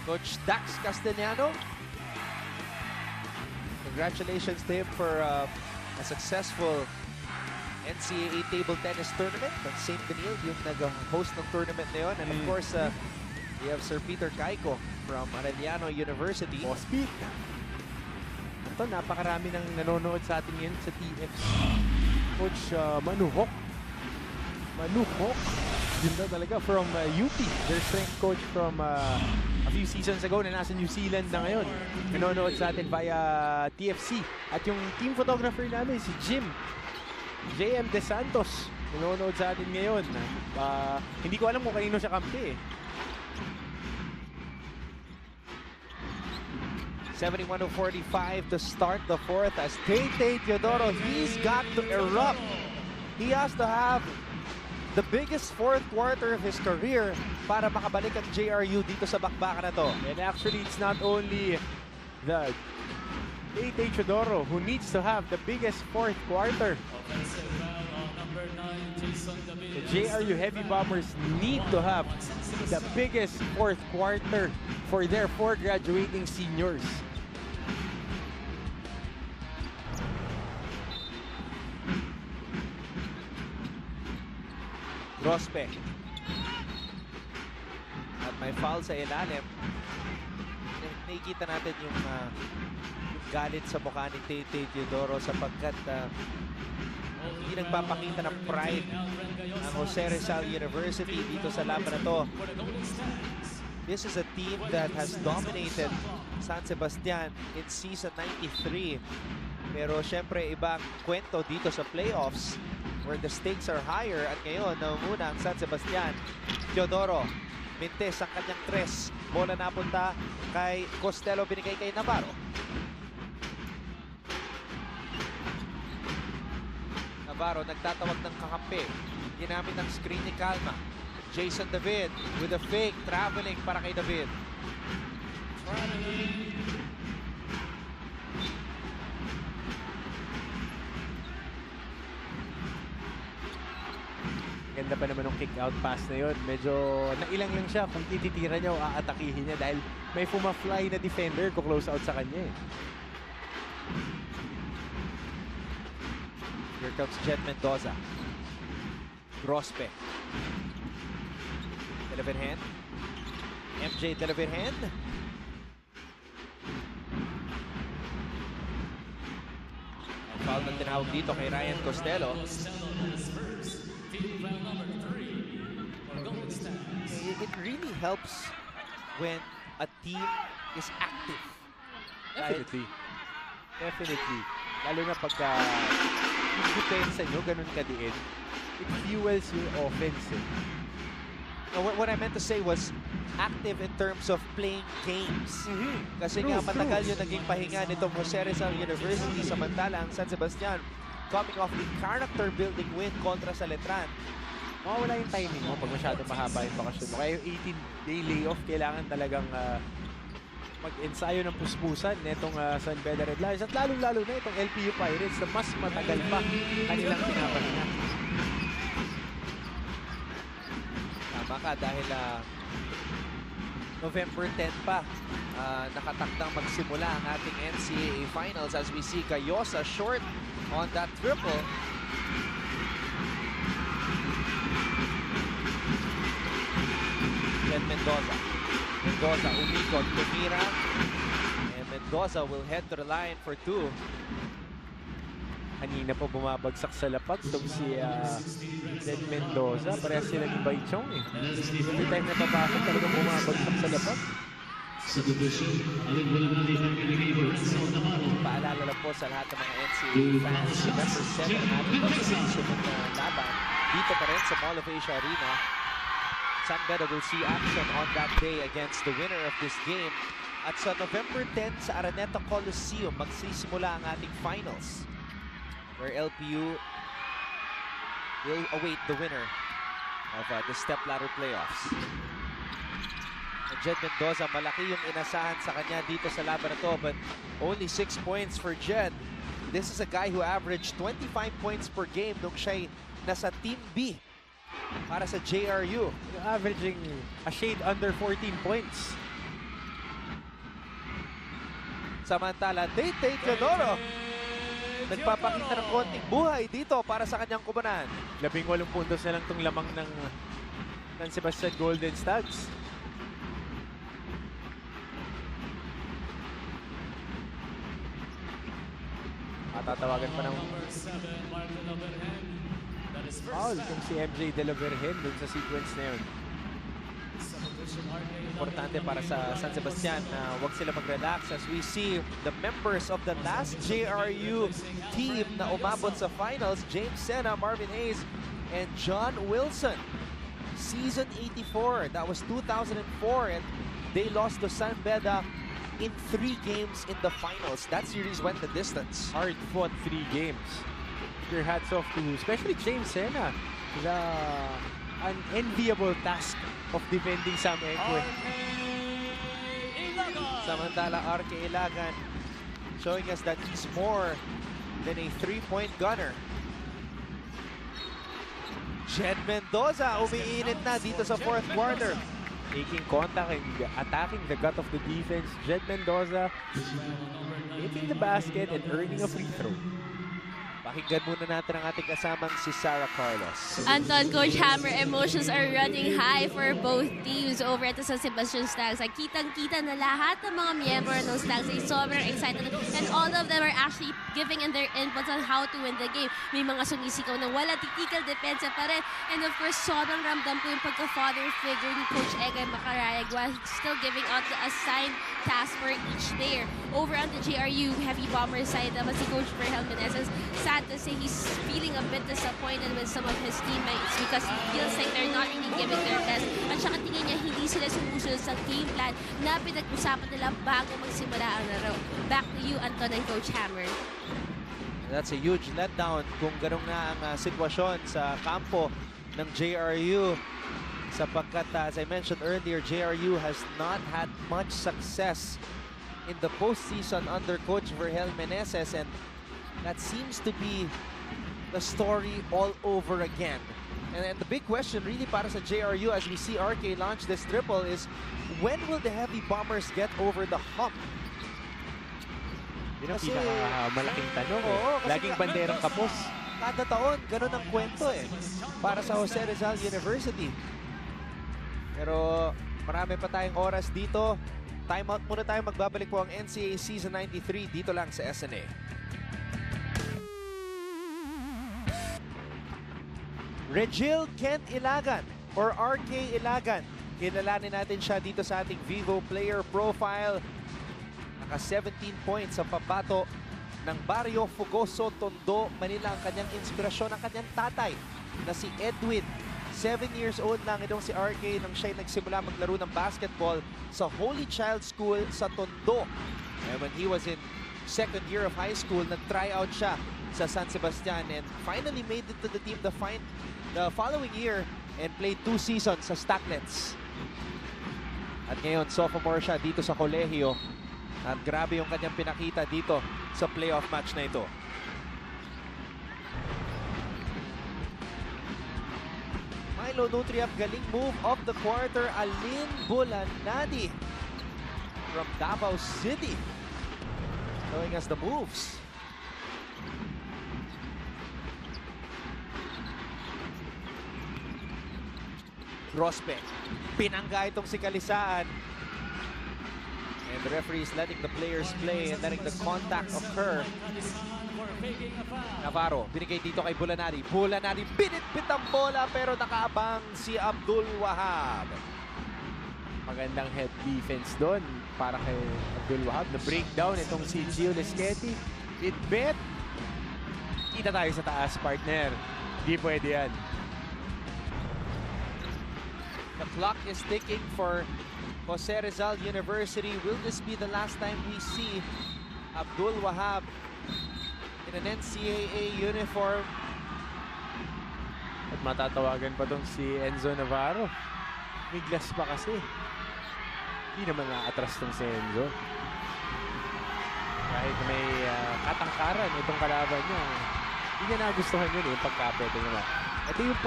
Coach Dax Castellano. Congratulations to him for a successful NCAA table tennis tournament ng St. Benil, yung nag-host ng tournament na yun. And of course, we have Sir Peter Caico from Arellano University. Speed. Ito, napakarami nang nanonood sa atin ngayon sa TFC. Coach Manuhok. Yun daw talaga from UP. Their strength coach from a few seasons ago na nasa New Zealand na ngayon. Nanonood sa atin via TFC. At yung team photographer namin, si JM De Santos. Nanonood sa atin ngayon. Hindi ko alam kung kanino siya kampi eh. 71-45 to start the fourth as Tay Teodoro, he's got to erupt. He has to have the biggest fourth quarter of his career para makabalik ang JRU dito sa bakbakan na to. And actually, it's not only the Tay Teodoro who needs to have the biggest fourth quarter. The JRU Heavy Bombers need to have the biggest fourth quarter for their 4 graduating seniors. Grospe. At may foul sa ilalim. Nakikita natin yung galit sa mukha ni Tay Teodoro sapagkat hindi nagpapakita ng pride ang Jose Rizal University dito sa laban na to. This is a team that has dominated San Sebastian in season 93. Pero syempre ibang kwento dito sa playoffs where the stakes are higher at ngayon naunguna ang San Sebastian. Teodoro, mintes ang kanyang 3. Bola napunta kay Costello, binigay kay Navarro. Navarro nagtatawag ng kakampi. Ginamit ng screen ni Calma. Jason David with a fake, traveling para kay David. Ganda pa naman ng kick-out pass na yun. Medyo nailang lang siya kung tititira niya o aatakihin niya dahil may fly na defender ko close out sa kanya eh. Here comes Jed Mendoza. Grospe. Delivered hand. MJ delivered hand. Ang foul na tinawag dito kay Ryan Costello. It really helps when a team is active. Definitely. Lalo na pagka yung depensa nyo, ganun kadiin, it fuels your offense eh. No, what I meant to say was active in terms of playing games. Kasi nga matagal yung naging pahinga nitong Jose Rizal University samantalang San Sebastian coming off the character building win kontra sa Letran. Mawawala yung timing mo pag masyadong mahaba yung bakasyon mo. Kaya yung 18-day layoff, kailangan talagang mag-ensayo ng puspusan nitong San Beda Red Lions. At lalong-lalo na itong LPU Pirates na mas matagal pa kanilang pinapahinga. Tama ka dahil November 10 pa nakatakdang magsimula ang ating NCAA Finals as we see Cayosa short on that triple. And Mendoza umikot, tumira, and Mendoza will head to the line for 2. Kanina po bumabagsak sa lapag itong si Ted Mendoza. Parehas sila ni Baichong eh. Every time na papasok talagang bumabagsak sa lapag. Paalala lang po sa lahat ng mga NCAA fans, November 7 natin pagsusunod na laban dito pa rin sa Mall of Asia Arena. San Beda will see action on that day against the winner of this game. At sa November 10 sa Araneta Coliseum, magsisimula ang ating finals where LPU will await the winner of the stepladder playoffs. And Jed Mendoza, malaki yung inasahan sa kanya dito sa laban na to, but only 6 points for Jed. This is a guy who averaged 25 points per game nung siya'y nasa Team B para sa JRU. Averaging a shade under 14 points. Samantala, Tate Teodoro nagpapakita ng konting buhay dito para sa kanyang kubanan. 18 puntos na lang itong lamang ng San Sebastian Golden Stags. Matatawagan pa ng foul kung si MJ De La Virgen dun sa sequence na yun. Importante para sa San Sebastian na huwag sila mag-relax as we see the members of the last JRU team na umabot sa finals, James Sena, Marvin Hayes, and John Wilson. Season 84, that was 2004, and they lost to San Beda in 3 games in the finals. That series went the distance. Hard-fought 3 games. Your hats off to especially James Sena. An enviable task of defending Sam Ekwe. Samantala, RK Ilagan showing us that he's more than a 3-point gunner. Jed Mendoza umiinit na dito sa 4th quarter. Taking contact and attacking the gut of the defense. Jed Mendoza hitting the basket and earning a free throw. Pakinggan muna natin ang ating kasamang si Sarah Carlos. Anton, Coach Hammer, emotions are running high for both teams over at the San Sebastian Stags. Ay kitang-kita na lahat ng mga miyembro ng Stags ay sobrang excited and all of them are actually giving in their inputs on how to win the game. May mga sumisigaw na wala titikal depensa pa rin. And of course, sobrang ramdam ko yung pagka-father figure ni Coach Egay Macarayag while still giving out the assigned task for each player. Over on the JRU Heavy Bomber side naman si Coach Verhel Meneses, sad to say he's feeling a bit disappointed with some of his teammates because he feels like they're not really giving their best. At saka tingin niya hindi sila sumusunod sa game plan na pinag-usapan nila bago magsimula ang laro. Back to you, Anton and Coach Hammer. That's a huge letdown kung ganun nga ang sitwasyon sa kampo ng JRU. Sapagkat, as I mentioned earlier, JRU has not had much success in the postseason under Coach Verhel Meneses, and that seems to be the story all over again. And the big question really para sa JRU as we see RK launch this triple is, when will the Heavy Bombers get over the hump? Yun ang pinakamalaking tanong. Laging banderang kapos. Kada taon, ganun ang kwento para sa Jose Rizal University. Pero marami pa tayong oras dito. Time out muna tayo. Magbabalik po ang NCAA Season 93 dito lang sa SNA. Regil Kent Ilagan or RK Ilagan. Kilalanin natin siya dito sa ating Vivo Player Profile. Naka 17 points sa pabato ng Barrio Fugoso, Tondo, Manila. Ang kanyang inspirasyon, ang kanyang tatay na si Edwin. 7 years old lang itong si RK nang siya nagsimula maglaro ng basketball sa Holy Child School sa Tondo. And when he was in 2nd year of high school, nag-tryout siya sa San Sebastian and finally made it to the team the following year and played 2 seasons sa Stacklets. At ngayon, sophomore siya dito sa kolehiyo. At grabe yung kanyang pinakita dito sa playoff match na ito. Milo Nutriap, galing move of the quarter. Alin Bulanadi from Davao City showing us the moves. Prospect. Pinangga itong si Kalisaan. And the referee is letting the players play and letting the contact occur. Navarro, binigay dito kay Bulanadi. Bulanadi, binitbit ang bola pero nakaabang si Abdul Wahab. Magandang head defense doon para kay Abdul Wahab. Na-breakdown itong si Gio Leschetti. Bitbit. Kita tayo sa taas, partner. Di pwede yan. The clock is ticking for Jose Rizal University. Will this be the last time we see Abdul Wahab in an NCAA uniform? At matatawagan pa doon si Enzo Navarro. Miglas pa kasi. Hindi naman na-atras tong si Enzo. Kahit may katangkaran itong kalaban niya, hindi niya nagustuhan yun yung pagkapete niya. Ito yung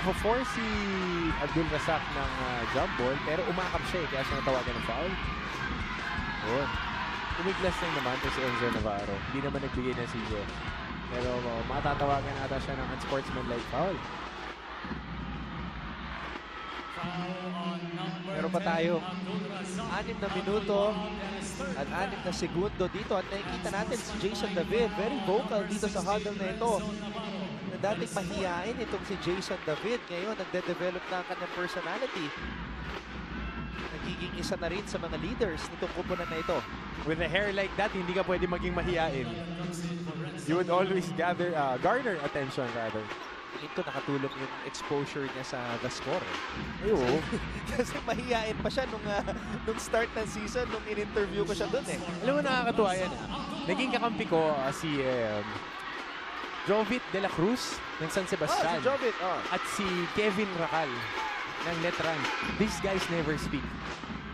pag-force si Abdul Razak ng jump ball, pero umakap siya kaya siya natawagan ng foul. Yun. Umiglas lang naman to si Enzo Navarro. Hindi naman nagbigay ng sige. Pero matatawagan ata siya ng unsportsmanlike foul. Meron pa tayo 6 na minuto at 6 na segundo dito at nakikita natin si Jason David very vocal dito sa huddle na ito. Na dating mahihain itong si Jason David, ngayon nagde-develop na ang kanyang personality. Nagiging isa na rin sa mga leaders nitong kupunan na ito. With a hair like that, hindi ka pwede maging mahihain. You would always garner attention rather. Ito nakatulong yung exposure niya sa The Score. Oo. Kasi mahihain pa siya nung start ng season, nung in-interview ko siya doon eh. Alam mo, nakakatuwa yan. Naging kakampi ko si Jovit de la Cruz ng San Sebastian. Si Jovit. At si Kevin Racal ng Letran. These guys never speak.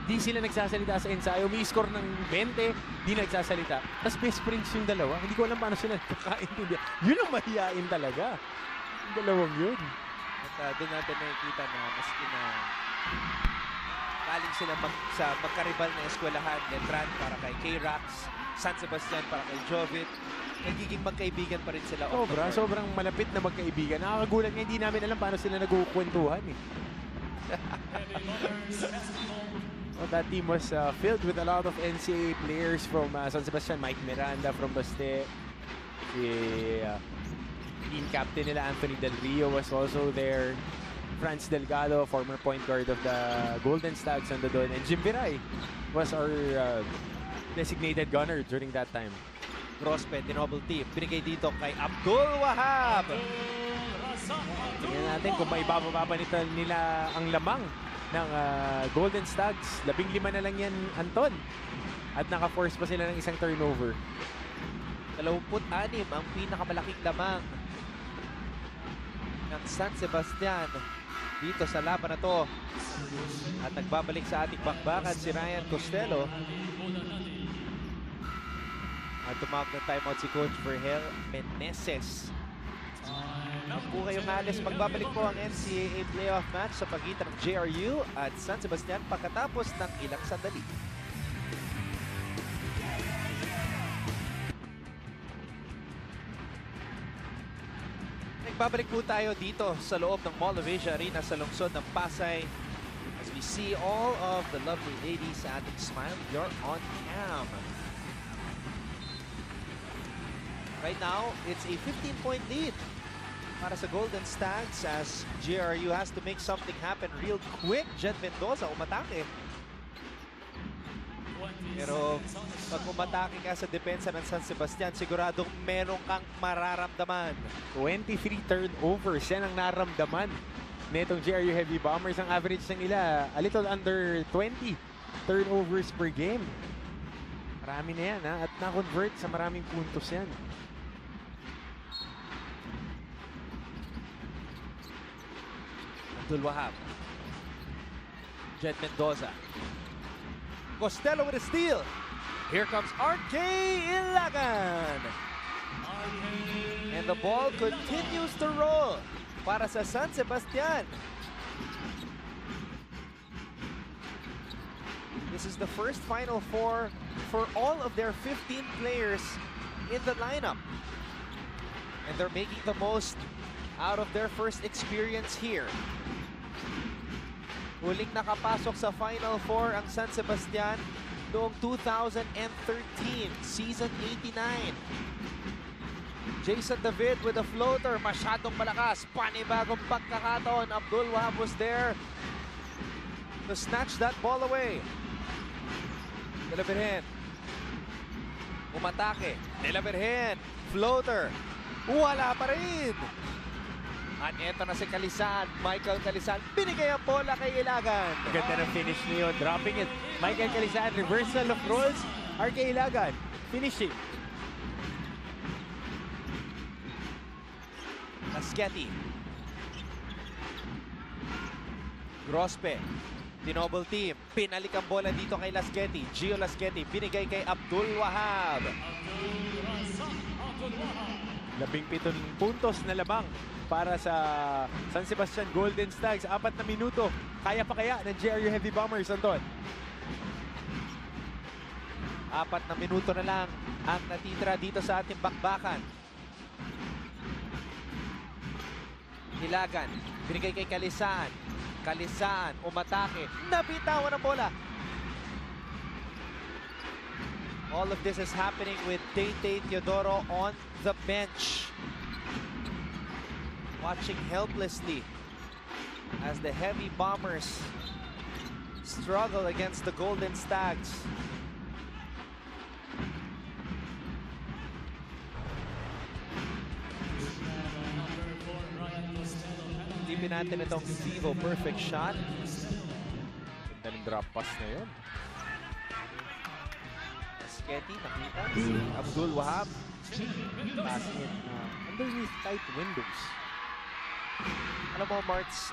Di sila nagsasalita sa ensayo. May score ng 20, di nagsasalita. Tapos best friends yung dalawa. Hindi ko alam paano sila nagkakaintindihan. Yun ang mahihain talaga. Yung dalawang yun. At doon natin nakikita na maski na galing sila sa magkaribal na eskwelahan, Letran para kay K-Rax, San Sebastian para kay Jovit. Nagiging magkaibigan pa rin sila. Sobrang malapit na magkaibigan. Nakakagulat nga, hindi namin alam paano sila nagkukwentuhan eh. Well, that team was filled with a lot of NCAA players from San Sebastian. Mike Miranda from Baste. Team captain nila Anthony Del Rio was also there. Franz Delgado, former point guard of the Golden Stags, nando doon. And Jim Viray was our designated gunner during that time. Grospe, tinobble team. Binigay dito kay Abdul Wahab. Tingnan natin kung maibababa pa nila ang lamang ng Golden Stags. 15 na lang yan, Anton. At naka-force pa sila ng isang turnover. 26 ang pinakamalaking lamang ng San Sebastian dito sa laban na to. At nagbabalik sa ating bakbakan si Ryan Costello. At tumawag ng timeout si Coach Vergel Meneses. Ang po kayong alis, magbabalik po ang NCAA playoff match sa pagitan ng JRU at San Sebastian pagkatapos ng ilang sandali. Nagbabalik po tayo dito sa loob ng Mall of Asia Arena sa lungsod ng Pasay as we see all of the lovely ladies sa ating smile. You're on cam. Right now, it's a 15-point lead para sa Golden Stags as JRU has to make something happen real quick. Jet Mendoza umatake. Pero pag umatake ka sa depensa ng San Sebastian, siguradong meron kang mararamdaman. 23 turnovers, yan ang naramdaman netong JRU Heavy Bombers. Ang average ng nila, a little under 20 turnovers per game. Marami na yan ha, at na-convert sa maraming puntos yan. Abdul Wahab. Jet Mendoza. Costello with a steal. Here comes RK Ilagan. And the ball continues to roll para sa San Sebastian. This is the first Final Four for all of their 15 players in the lineup. And they're making the most out of their first experience here. Huling nakapasok sa Final Four ang San Sebastian noong 2013, season 89. Jason David with a floater, masyadong malakas, panibagong pagkakataon. Abdul Wahab was there to snatch that ball away. De La Virgen, umatake. De La Virgen, floater, wala pa rin. At eto na si Calisan, Michael Calisan, binigay ang bola kay Ilagan. Ganda ng finish niyo, dropping it. Michael Calisan, reversal of roles. RK Ilagan, finishing. Lasqueti. Grospe, tinobble team. Pinalik ang bola dito kay Lasqueti. Gio Lasqueti, binigay kay Abdul Wahab. 17 puntos na lamang para sa San Sebastian Golden Stags. 4 na minuto. Kaya pa kaya ng JRU Heavy Bombers, Anton? 4 na minuto na lang ang natitira dito sa ating bakbakan. Hilagan, binigay kay Kalisaan. Kalisaan, umatake, nabitawan ang bola. All of this is happening with Tay Teodoro on the bench. Watching helplessly as the heavy bombers struggle against the Golden Stags. Tipin natin itong Vivo perfect shot. Ganda ng drop pass na yun. Sketty, nakita. Si Abdul Wahab. Passing it underneath tight windows. Alam mo, Marts,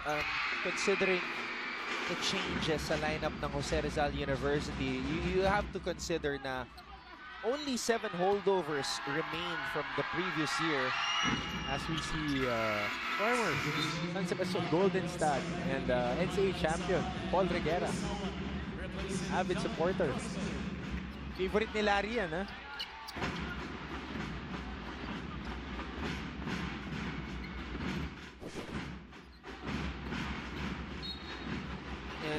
considering the changes sa lineup ng Jose Rizal University, you have to consider na only 7 holdovers remain from the previous year. As we see former San Sebastian Golden Stag and NCAA champion Paul Reguera. Avid supporter. Favorite ni Larry yan, ha?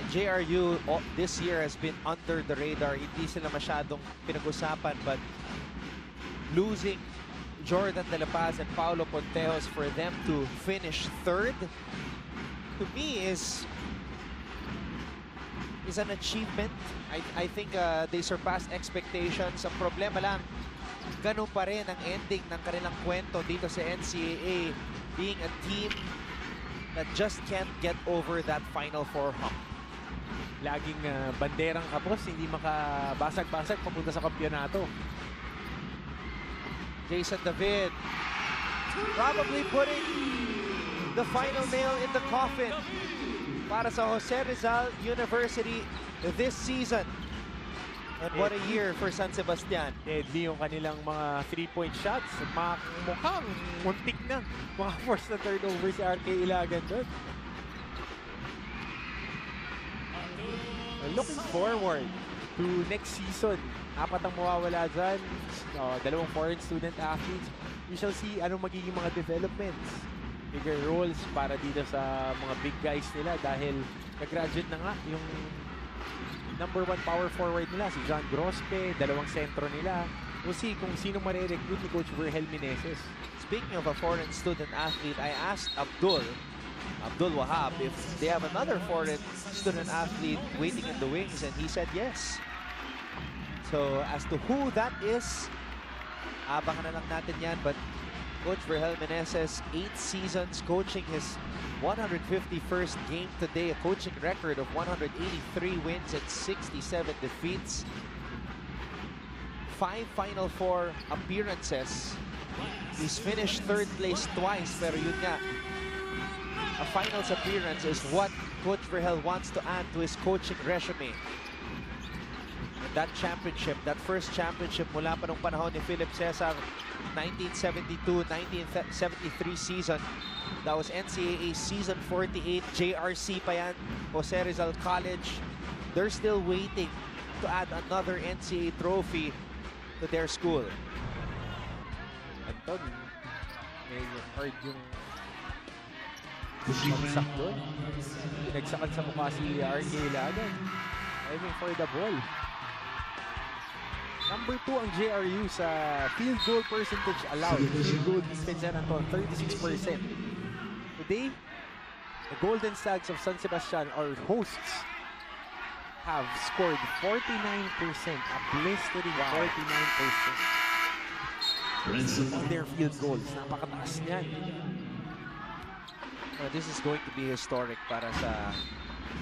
JRU this year has been under the radar. Hindi sila masyadong pinag-usapan, but losing Jordan De La Paz and Paulo Ponteos for them to finish 3rd, to me is an achievement. I think they surpassed expectations. Ang problema lang, ganun pa rin ang ending ng kanilang kwento dito sa NCAA, being a team that just can't get over that Final Four hump. Laging banderang kapos, hindi makabasag-basag papunta sa kampyonato. Jason David probably putting the final nail in the coffin para sa Jose Rizal University this season. And what a year for San Sebastian. Deadly yung kanilang mga 3-point shots. Mukhang muntik na. Maka-force na turnover si RK Ilagan doon. Looking forward to next season. 4 ang mawawala dyan. 2 foreign student athletes. We shall see anong magiging mga developments. Bigger roles para dito sa mga big guys nila dahil nag-graduate na nga yung number 1 power forward nila, si John Grospe, 2 sentro nila. We'll see kung sino marirecruit ni Coach Virgel Meneses. Speaking of a foreign student athlete, I asked Abdul Wahab if they have another foreign student athlete waiting in the wings, and he said yes. So as to who that is, abangan na lang natin yan. But Coach Virgel Meneses, 8 seasons coaching, his 151st game today, a coaching record of 183 wins and 67 defeats. 5 Final Four appearances. He's finished 3rd place twice, pero yun nga, a finals appearance is what Coach Virgel wants to add to his coaching resume. And that championship, that first championship mula pa nung panahon ni Philip Cesar, 1972-1973 season. That was NCAA season 48, JRC pa yan, Jose Rizal College. They're still waiting to add another NCAA trophy to their school. Anton, medyo hard yung pagsak doon. Pinagsakan sa mukha si RK Ilagan. Aiming for the ball. Number 2 ang JRU sa field goal percentage allowed. Field goal defense yan, Anton, 36%. Today, the Golden Stags of San Sebastian, our hosts, have scored 49%. A blistering 49% on their field goals. Napakataas niyan. This is going to be historic para sa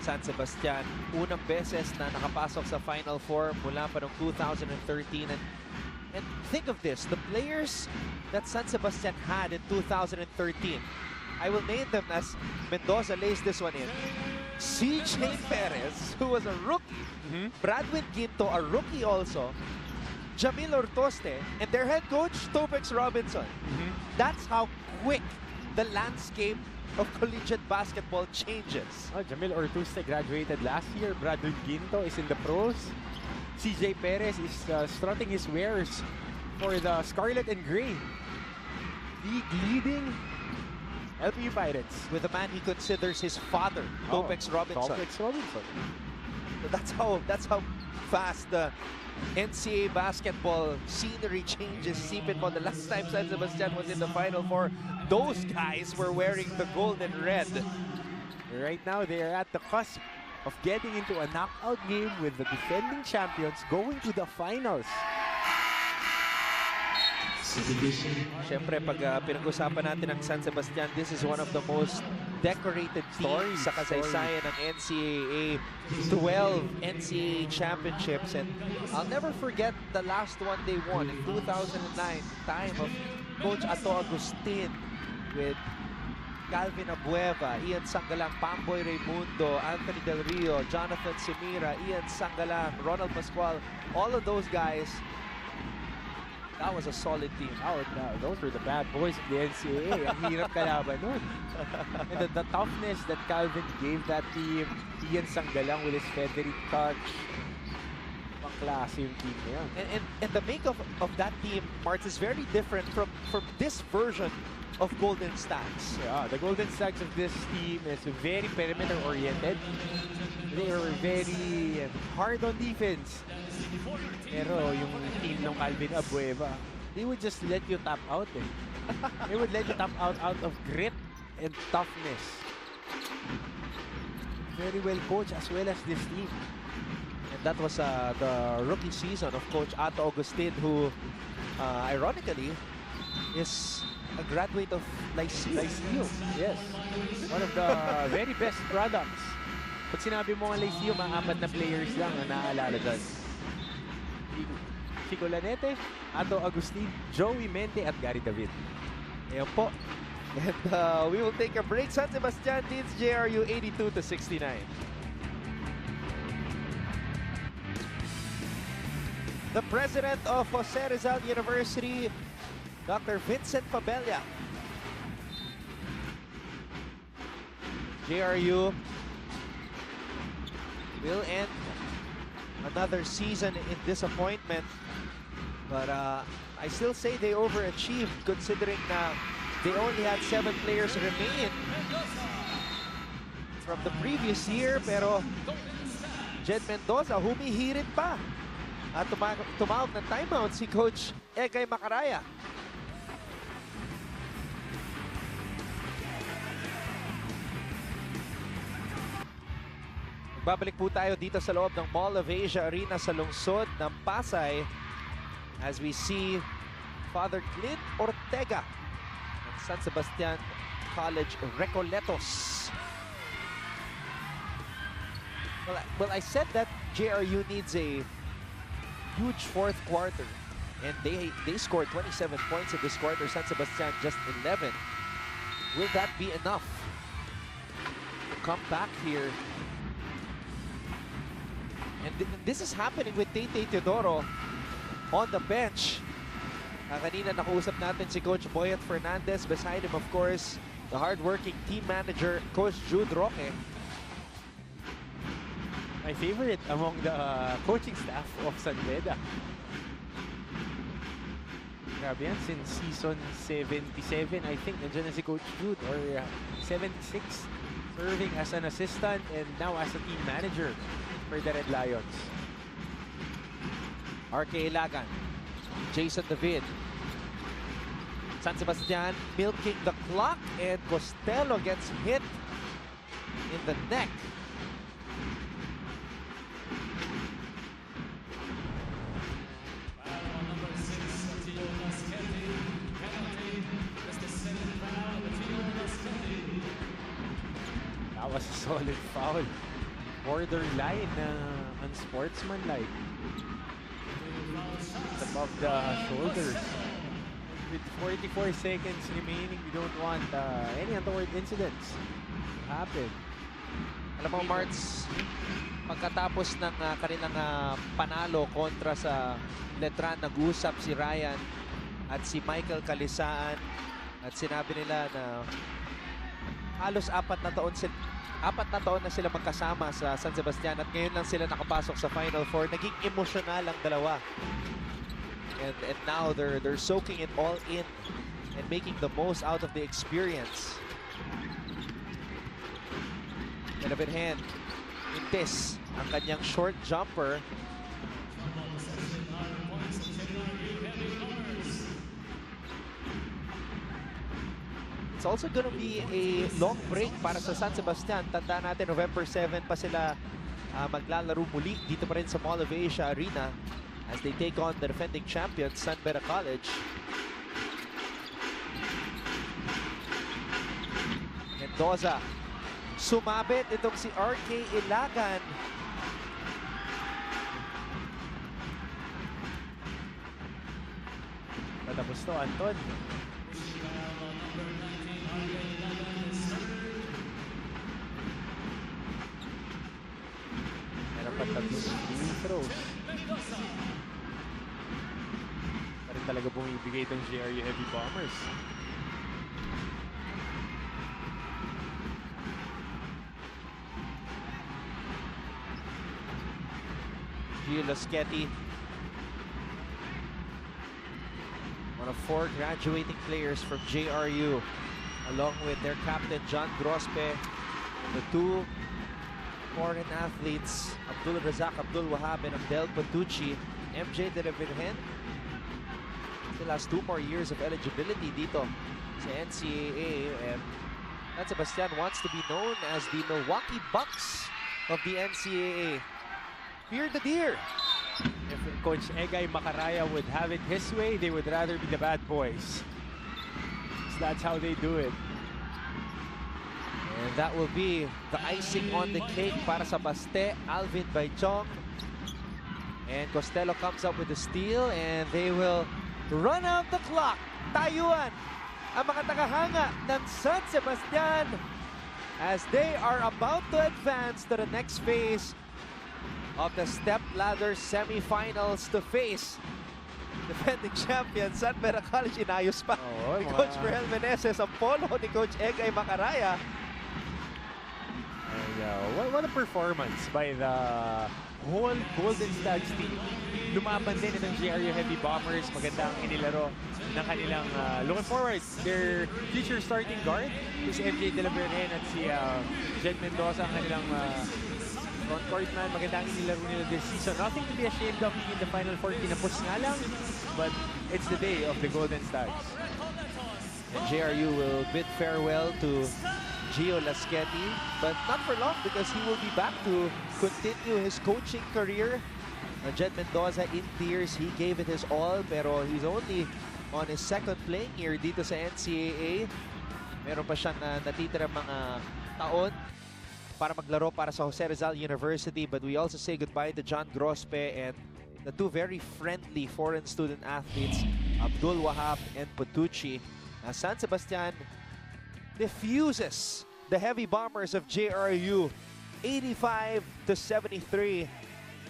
San Sebastian. Unang beses na nakapasok sa Final Four mula pa noong 2013. And think of this, the players that San Sebastian had in 2013, I will name them as Mendoza lays this one in. CJ Perez, who was a rookie, Bradwin Ginto, a rookie also, Jamil Ortoste, and their head coach, Topex Robinson. That's how quick the landscape of collegiate basketball changes. Jamil Ortuste graduated last year. Bradley Ginto is in the pros. CJ Perez is strutting his wares for the Scarlet and Gray. League leading LPU Pirates. With a man he considers his father, Topex Robinson. Topex Robinson. That's how fast the NCAA basketball scenery changes. Isipin mo, the last time San Sebastian was in the Final Four, those guys were wearing the gold and red. Right now, they are at the cusp of getting into a knockout game with the defending champions going to the finals. Siyempre, pag pinag-usapan natin ang San Sebastian, this is one of the most decorated teams sa kasaysayan ng NCAA. 12 NCAA championships, and I'll never forget the last one they won in 2009, time of Coach Ato Agustin with Calvin Abueva, Ian Sangalang, Pamboy Raimundo, Anthony Del Rio, Jonathan Simira, Ian Sangalang, Ronald Pascual, all of those guys. That was a solid team. Those were the bad boys of the NCAA. Ang hirap kalaban nun. And the toughness that Calvin gave that team, Ian Sangalang with his feathery touch. Pang-klase yung team niya. And the makeup of that team, Marts, is very different from this version of Golden Stacks. Yeah, the Golden Stacks of this team is very perimeter-oriented. They are very hard on defense. Pero yung team ng Calvin Abueva, they would just let you tap out eh. They would let you tap out of grit and toughness. Very well coached as well as this team. And that was the rookie season of Coach Ato Agustin, who ironically is a graduate of Lyceum. Yes. One of the very best products. Pag sinabi mo ang Lyceum, ang 4 na players lang na naaalala dyan. Chico Lanete, Ato Agustin, Joey Mente at Gary David. Ayan po. And we will take a break. San Sebastian leads JRU 82-69. The president of Jose Rizal University, Dr. Vincent Pabella. JRU will end another season in disappointment, but I still say they overachieved considering they only had 7 players remain from the previous year. Pero Jed Mendoza humihirit pa at tumawag ng timeout si Coach Egay Macaraya. Babalik po tayo dito sa loob ng Mall of Asia Arena sa lungsod ng Pasay as we see Father Clint Ortega ng San Sebastian College Recoletos. Well, I said that JRU needs a huge fourth quarter, and they scored 27 points in this quarter. San Sebastian just 11. Will that be enough to come back here? And this is happening with Tate Teodoro on the bench. Kanina nakausap natin si Coach Boyet Fernandez. Beside him, of course, the hardworking team manager, Coach Jude Roque. My favorite among the coaching staff of San Beda. Grabe yan, since season 77, I think, nandiyan na si Coach Jude, or 76, serving as an assistant and now as a team manager for the Red Lions. RK Ilagan, Jason David. San Sebastian milking the clock, and Costello gets hit in the neck. That was a solid foul. Borderline unsportsmanlike. Above the shoulders. With 44 seconds remaining, we don't want any untoward incidents to happen. Alam mo, Marts, pagkatapos ng kanilang panalo kontra sa Letran, nag-usap si Ryan at si Michael Kalisaan at sinabi nila na halos 4 na taon na sila magkasama sa San Sebastian at ngayon lang sila nakapasok sa Final Four. Naging emosyonal ang dalawa. And now they're soaking it all in and making the most out of the experience. Benefit hand. Intes ang kanyang short jumper. It's also gonna be a long break para sa San Sebastian. Tandaan natin, November 7 pa sila maglalaro muli dito pa rin sa Mall of Asia Arena as they take on the defending champions, Beda College. Mendoza. Sumabit itong si RK Ilagan. Patapos to, Anton. Meron pa tatlong free throws. Pa rin talaga bumibigay itong JRU Heavy Bombers. Gio Laschetti, one of 4 graduating players from JRU, along with their captain John Grospe, and the 2 foreign athletes, Abdul Razak, Abdul Wahab, and Abdel Patucci. MJ Delevirgen still has 2 more years of eligibility dito sa NCAA, and San Sebastian wants to be known as the Milwaukee Bucks of the NCAA. Fear the deer. If Coach Egay Macaraya would have it his way, they would rather be the bad boys. So that's how they do it. And that will be the icing on the cake para sa Baste. Alvin Baichong. And Costello comes up with the steal, and they will run out the clock. Tayuan ang mga tagahanga ng San Sebastian as they are about to advance to the next phase of the step-ladder semifinals to face defending champion San Beda College. Inayos pa ni Coach Ferhel Meneses ang polo ni Coach Egay Macaraya. And, what a performance by the whole Golden Stags team. Lumaban din itong JRU Heavy Bombers. Maganda ang inilaro ng kanilang looking forward. Their future starting guard is MJ Delavergen at si Jed Mendoza, ang kanilang front-court man. Maganda ang inilaro nila this season. Nothing to be ashamed of in the Final Four. Kinapos nga lang, but it's the day of the Golden Stags. And JRU will bid farewell to Gio Laschetti, but not for long because he will be back to continue his coaching career. Jed Mendoza in tears. He gave it his all, pero he's only on his 2nd playing year dito sa NCAA. Meron pa siyang natitira mga taon para maglaro para sa Jose Rizal University, but we also say goodbye to John Grospe and the 2 very friendly foreign student athletes, Abdul Wahab and Patucci. San Sebastian diffuses the Heavy Bombers of JRU 85-73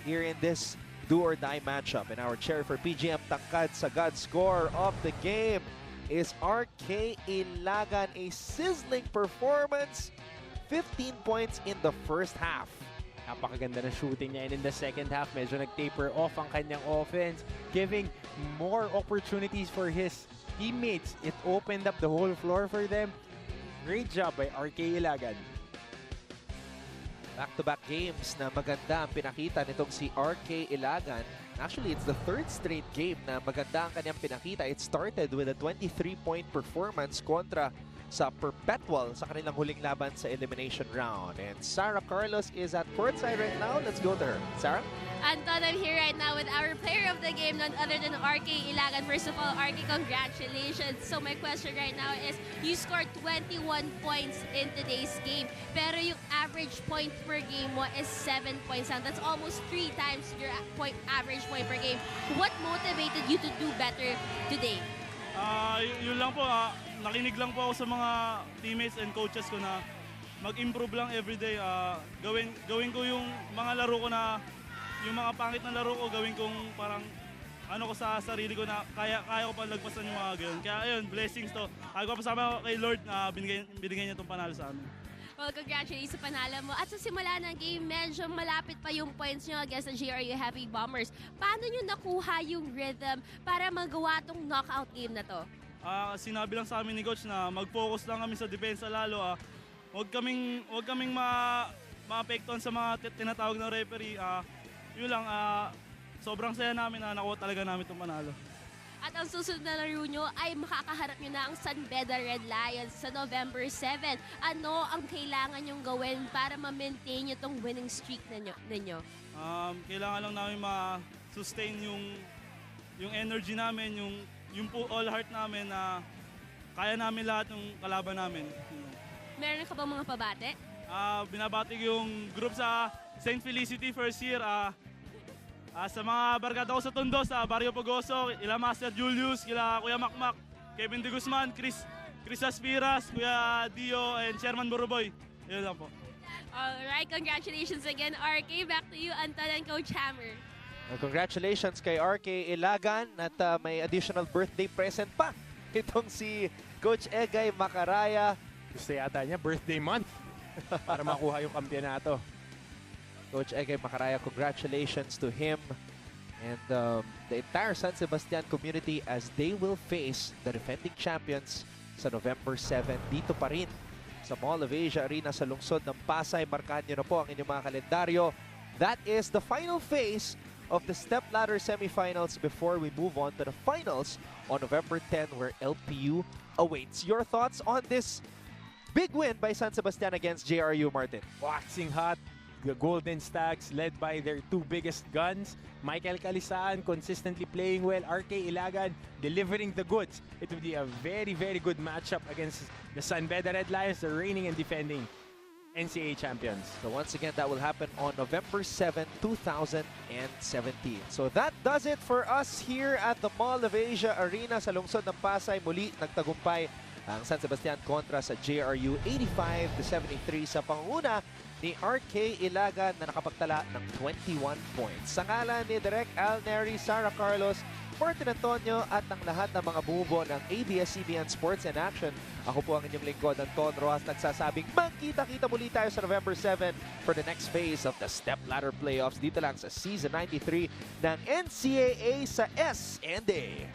here in this do-or-die matchup. And our chair for PGM Tangkad Sagad score of the game is RK Ilagan. A sizzling performance. 15 points in the first half. Napakaganda ng shooting niya, and in the second half, medyo nag-taper off ang kanyang offense, giving more opportunities for his teammates. It opened up the whole floor for them. Great job by RK Ilagan. Back-to-back games na maganda ang pinakita nitong si RK Ilagan. Actually, it's the 3rd straight game na maganda ang kanyang pinakita. It started with a 23-point performance kontra sa Perpetual sa kanilang huling laban sa elimination round. And Sarah Carlos is at courtside right now. Let's go to her. Sarah? Anton, I'm here right now with our player of the game, none other than RK Ilagan. First of all, RK, congratulations. So my question right now is, you scored 21 points in today's game, pero yung average point per game mo is 7 points lang. That's almost 3 times your average point per game. What motivated you to do better today? Yun lang po, nakinig lang po ako sa mga teammates and coaches ko na mag-improve lang everyday. Gawin ko yung mga laro ko na, yung mga pangit na laro ko, gawin kong parang ano ko sa sarili ko na kaya ko pa lagpasan yung mga ganun. Kaya ayun, blessings to. Ako pa pasama ko kay Lord na binigay niya itong panalo sa amin. Well, congratulations sa panalo mo. At sa simula ng game, medyo malapit pa yung points nyo against the JRU Heavy Bombers. Paano nyo nakuha yung rhythm para magawa tong knockout game na to? Sinabi lang sa amin ni Coach na mag-focus lang kami sa depensa lalo. Huwag kaming maapektuhan sa mga tinatawag ng referee. Yun lang, sobrang saya namin na nakuha talaga namin itong panalo. At ang susunod na laro nyo ay makakaharap nyo na ang Beda Red Lions sa November 7. Ano ang kailangan nyong gawin para ma-maintain nyo itong winning streak ninyo? Kailangan lang namin ma-sustain yung energy namin, yung all heart namin na kaya namin lahat ng kalaban namin. Meron ka bang mga pabate? Binabati yung group sa St. Felicity first year. Sa mga barkada ko sa Tondo, sa Barrio Pogoso, ila Master Julius, kila Kuya Makmak, Kevin De Guzman, Chris Aspiras, Kuya Dio, and Chairman Buruboy. Yun lang po. Alright, congratulations again, RK. Back to you, Anton and Coach Hammer. Congratulations kay RK Ilagan at may additional birthday present pa. Itong si Coach Egay Macaraya. Gusto yata niya, birthday month para makuha yung kampiyonato. Coach Egay Macaraya, congratulations to him and the entire San Sebastian community as they will face the defending champions sa November 7 dito pa rin sa Mall of Asia Arena sa lungsod ng Pasay. Markahan nyo na po ang inyong mga kalendaryo. That is the final phase of the stepladder semifinals before we move on to the finals on November 10 where LPU awaits. Your thoughts on this big win by San Sebastian against JRU, Martin? Waxing hot. The Golden Stags led by their two biggest guns. Michael Calisaan consistently playing well. RK Ilagan delivering the goods. It will be a very, very good matchup against the Beda Red Lions, the reigning and defending NCAA champions. So once again, that will happen on November 7, 2017. So that does it for us here at the Mall of Asia Arena sa lungsod ng Pasay. Muli nagtagumpay ang San Sebastian kontra sa JRU 85-73 sa panguna ni RK Ilagan na nakapagtala ng 21 points. Sa ngalan ni Direk Al Neri, Sarah Carlos, Martin Antonio at ang lahat ng mga bumubuo ng ABS-CBN Sports and Action, ako po ang inyong lingkod, Anton Rojas, nagsasabing magkita-kita muli tayo sa November 7 for the next phase of the Step Ladder Playoffs dito lang sa Season 93 ng NCAA sa S&A.